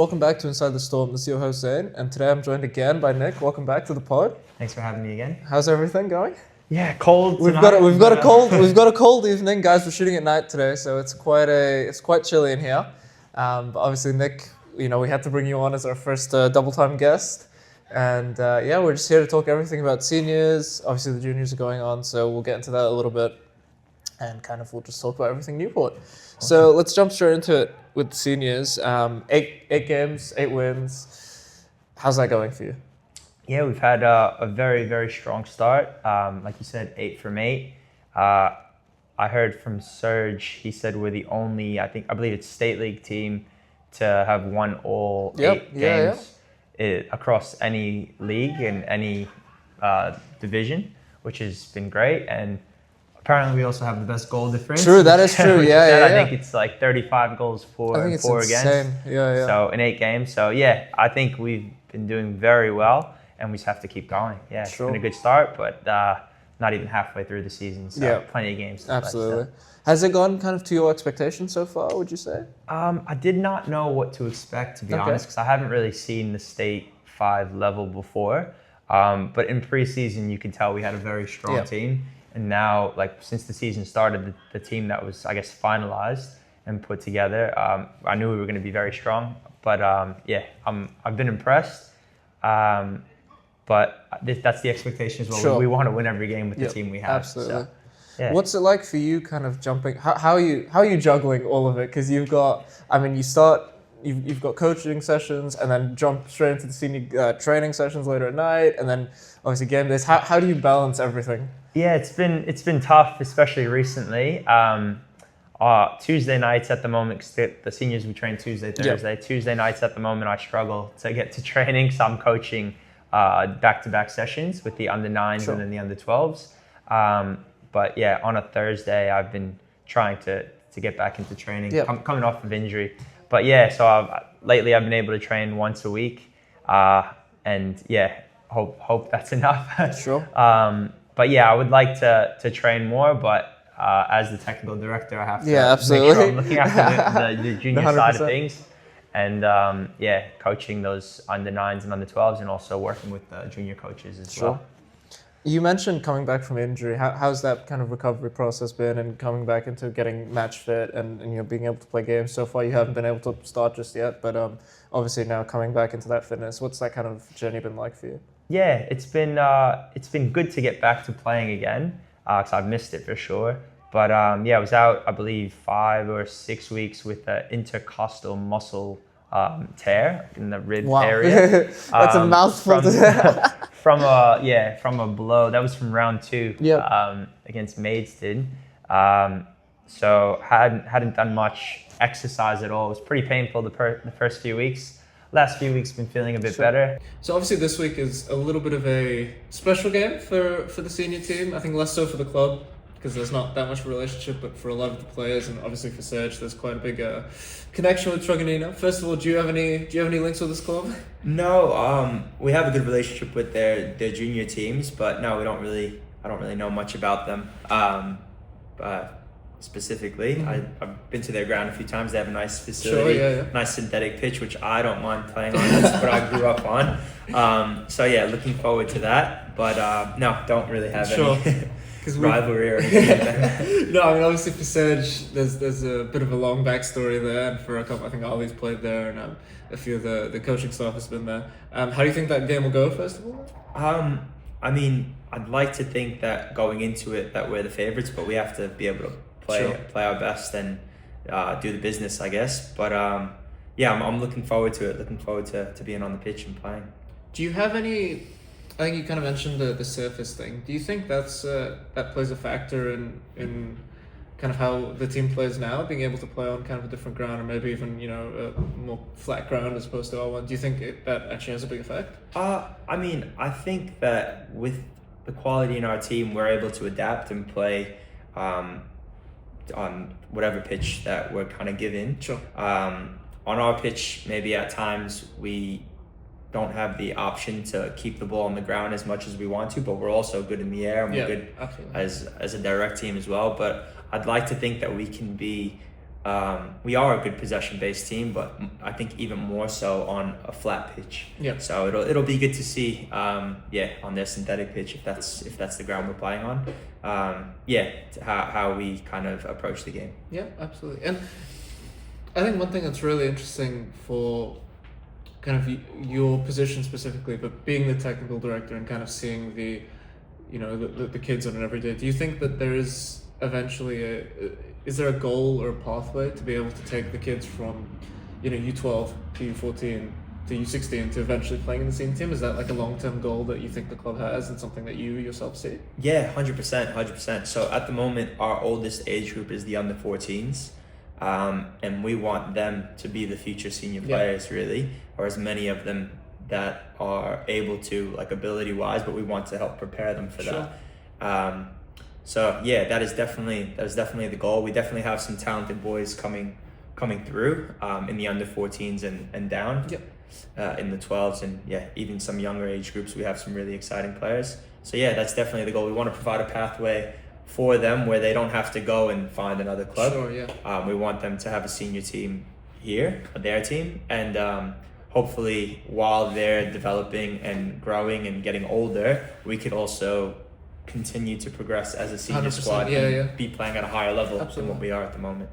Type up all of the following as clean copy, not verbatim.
welcome back to Inside the Storm. This is your host Zane, and today I'm joined again by Nick. Welcome back to the pod. Thanks for having me again. How's everything going? Yeah, cold. We've got a cold evening, guys. We're shooting at night today, so it's quite chilly in here. But obviously, Nick, we had to bring you on as our first double time guest, and we're just here to talk everything about seniors. Obviously, the juniors are going on, so we'll get into that a little bit, and we'll just talk about everything Newport. So let's jump straight into it with the seniors. 8 games, 8 wins. How's that going for you? Yeah, we've had a very, very strong start. Like you said, 8 from 8. I heard from Serge, he said we're the only, I believe it's state league team to have won all 8 games across any league and any division, which has been great. And apparently, we also have the best goal difference. True, that is true. I think it's like 35 goals for and 4 against. Yeah. So in 8 games. So I think we've been doing very well, and we just have to keep going. Yeah, it's been a good start, but not even halfway through the season. So plenty of games to play. Absolutely. Has it gone kind of to your expectations so far, would you say? I did not know what to expect, to be honest, because I haven't really seen the state 5 level before. But in preseason, you can tell we had a very strong team. And now, since the season started, the team that was, finalized and put together, I knew we were going to be very strong. But I've been impressed. But that's the expectation as well. Sure. We want to win every game with the team we have. Absolutely. So, what's it like for you, kind of jumping? How are you juggling all of it? Because you've got coaching sessions, and then jump straight into the senior training sessions later at night, and then obviously game days. How do you balance everything? Yeah, it's been tough, especially recently. Tuesday nights at the moment, 'cause the seniors we train Tuesday, Thursday. Tuesday nights at the moment, I struggle to get to training, so I'm coaching back-to-back sessions with the under 9s and then the under 12s. But on a Thursday, I've been trying to get back into training, coming off of injury. But lately I've been able to train once a week, and hope that's enough. Sure. But I would like to train more, but as the technical director, I have to absolutely. make sure I'm looking after the junior 100%. Side of things, and coaching those under 9s and under 12s, and also working with the junior coaches as well. You mentioned coming back from injury. How's that kind of recovery process been, and coming back into getting match fit and being able to play games? So far, you haven't been able to start just yet, but obviously now coming back into that fitness, what's that kind of journey been like for you? Yeah, it's been good to get back to playing again, because I've missed it for sure. But I was out, I believe, 5 or 6 weeks with an intercostal muscle tear in the rib area. That's a mouthful. From a blow. That was from round 2 against Maidstone. So hadn't done much exercise at all. It was pretty painful the first few weeks. Last few weeks been feeling a bit better. So obviously this week is a little bit of a special game for the senior team. I think less so for the club, because there's not that much of a relationship, but for a lot of the players, and obviously for Serge, there's quite a big connection with Truganina. First of all, do you have any links with this club? No, we have a good relationship with their junior teams, but no, I don't really know much about them. Specifically, I've been to their ground a few times. They have a nice facility, nice synthetic pitch, which I don't mind playing on. That's what I grew up on. Looking forward to that. But no, don't really have any rivalry or anything like that. No, I mean, obviously for Serge, there's a bit of a long backstory there, and for a couple, I think Ali's played there, and a few of the coaching staff has been there. How do you think that game will go, first of all? I mean, I'd like to think that going into it that we're the favourites, but we have to be able to play our best and do the business, I guess. But I'm looking forward to it. Looking forward to being on the pitch and playing. Do you have any? I think you kind of mentioned the surface thing. Do you think that plays a factor in kind of how the team plays now, being able to play on kind of a different ground, or maybe even a more flat ground as opposed to R1? Do you think that actually has a big effect? I mean, I think that with the quality in our team, we're able to adapt and play on whatever pitch that we're kind of given. Sure. On our pitch, maybe at times we don't have the option to keep the ball on the ground as much as we want to, but we're also good in the air, and we're good as a direct team as well. But I'd like to think that we can be we are a good possession-based team, but I think even more so on a flat pitch. Yeah. So it'll be good to see, on their synthetic pitch if that's the ground we're playing on. How we kind of approach the game. Yeah, absolutely. And I think one thing that's really interesting for kind of your position specifically, but being the technical director and kind of seeing the kids on an everyday, do you think that there is eventually is there a goal or a pathway to be able to take the kids from, U12 to U14 to U16 to eventually playing in the senior team? Is that like a long-term goal that you think the club has and something that you yourself see? Yeah, 100%. So at the moment, our oldest age group is the under 14s. And we want them to be the future senior players, really, or as many of them that are able to, like ability-wise, but we want to help prepare them for that. That is definitely the goal. We definitely have some talented boys coming through in the under 14s and down. In the 12s and even some younger age groups. We have some really exciting players. So that's definitely the goal. We want to provide a pathway for them where they don't have to go and find another club. We want them to have a senior team here, their team, and hopefully while they're developing and growing and getting older, we could also continue to progress as a senior squad and be playing at a higher level than what we are at the moment.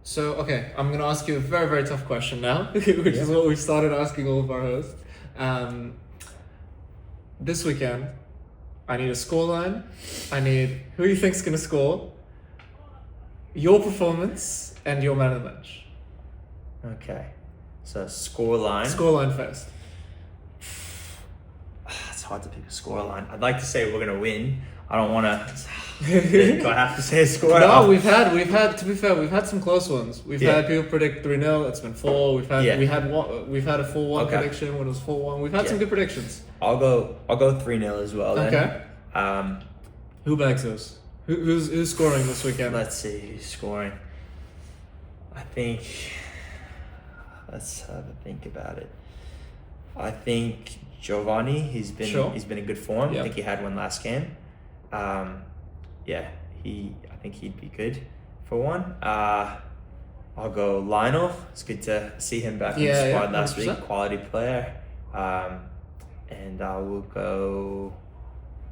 So, okay, I'm going to ask you a very, very tough question now, which is what we started asking all of our hosts. This weekend, I need a scoreline. I need who you think's going to score, your performance, and your man of the match. Okay, so scoreline. Scoreline first. It's hard to pick a scoreline. I'd like to say we're going to win. I don't want to... Do I have to say a score? No, we've had. To be fair, we've had some close ones. We've had people predict 3-0. It's been 4. We've had a 4-1 prediction when it was 4-1. We've had some good predictions. I'll go 3-0 as well. Then. Okay. Who bags those? Who's scoring this weekend? Let's see who's scoring. I think. Let's have a think about it. I think Giovanni. He's been in good form. I think he had one last game. I think he'd be good for one. I'll go Lionel. It's good to see him back in the squad last week. Quality player. And I will go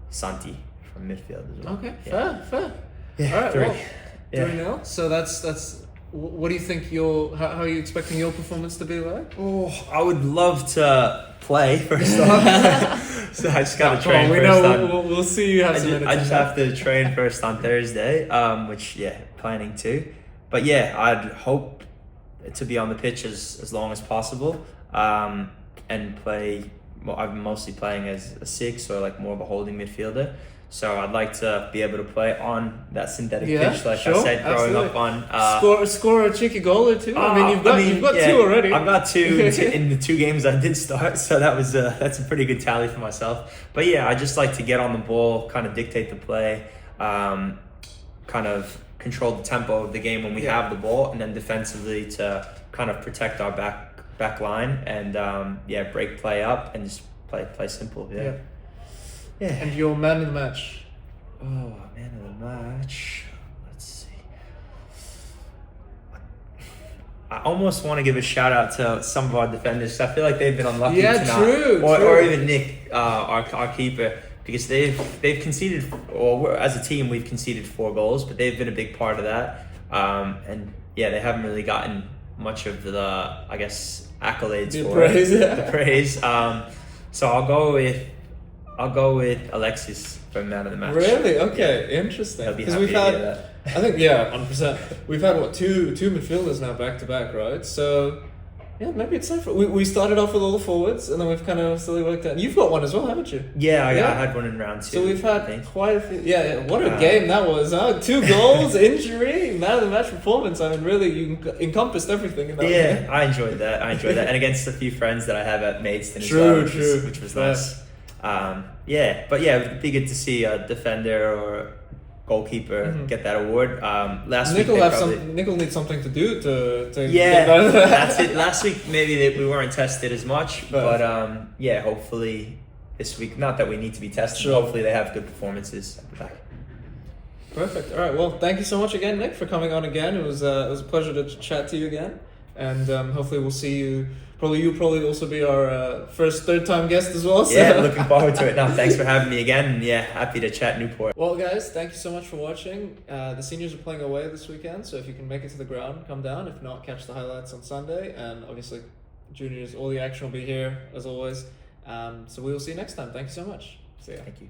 Santi from midfield as well. Okay, fair. Yeah, all right, 3. Well, 3-0. So that's. What do you think how are you expecting your performance to be like? Oh, I would love to play first off. So I just got to train first. We'll see you have some minutes. I just have to train first on Thursday, which planning to. But I'd hope to be on the pitch as long as possible, and play. Well, I'm mostly playing as a 6 or like more of a holding midfielder. So I'd like to be able to play on that synthetic pitch, like I said, growing up on. Score a cheeky goal or two. You've got 2 already. I've got 2 in the 2 games I did start, so that's a pretty good tally for myself. But I just like to get on the ball, kind of dictate the play, kind of control the tempo of the game when we have the ball, and then defensively to kind of protect our back line and break play up and just play simple. Yeah. And your man of the match? Oh, man of the match. Let's see. I almost want to give a shout out to some of our defenders. I feel like they've been unlucky tonight. True. Or even Nick, our keeper, because they've conceded, or as a team we've conceded 4 goals, but they've been a big part of that. They haven't really gotten much of the, I guess, accolades for praise. The praise. So I'll go with Alexis for man of the match. Really? Okay, interesting. Because we've had, I think 100%. We've had two midfielders now back to back, right? So maybe it's time for. We started off with all the forwards, and then we've kind of slowly worked out. You've got one as well, haven't you? Yeah, I had one in round 2. So we've had quite a few. Yeah, what a game that was! Huh? 2 goals, injury, man of the match performance. I mean, really, you encompassed everything in that. Yeah, I enjoyed that. And against a few friends that I have at Maidstone as well, which was nice. It'd be good to see a defender or goalkeeper get that award. Last week Nick will need something to do to get that. That's it. Last week maybe we weren't tested as much, but hopefully this week. Not that we need to be tested. Hopefully they have good performances at the back. Perfect. All right. Well, thank you so much again, Nick, for coming on again. It was a pleasure to chat to you again, and hopefully we'll see you. You'll probably also be our third time guest as well. So. Yeah, looking forward to it. No, thanks for having me again. And yeah, happy to chat Newport. Well, guys, thank you so much for watching. The seniors are playing away this weekend, so if you can make it to the ground, come down. If not, catch the highlights on Sunday. And obviously, juniors, all the action will be here as always. So we will see you next time. Thank you so much. See ya. Thank you.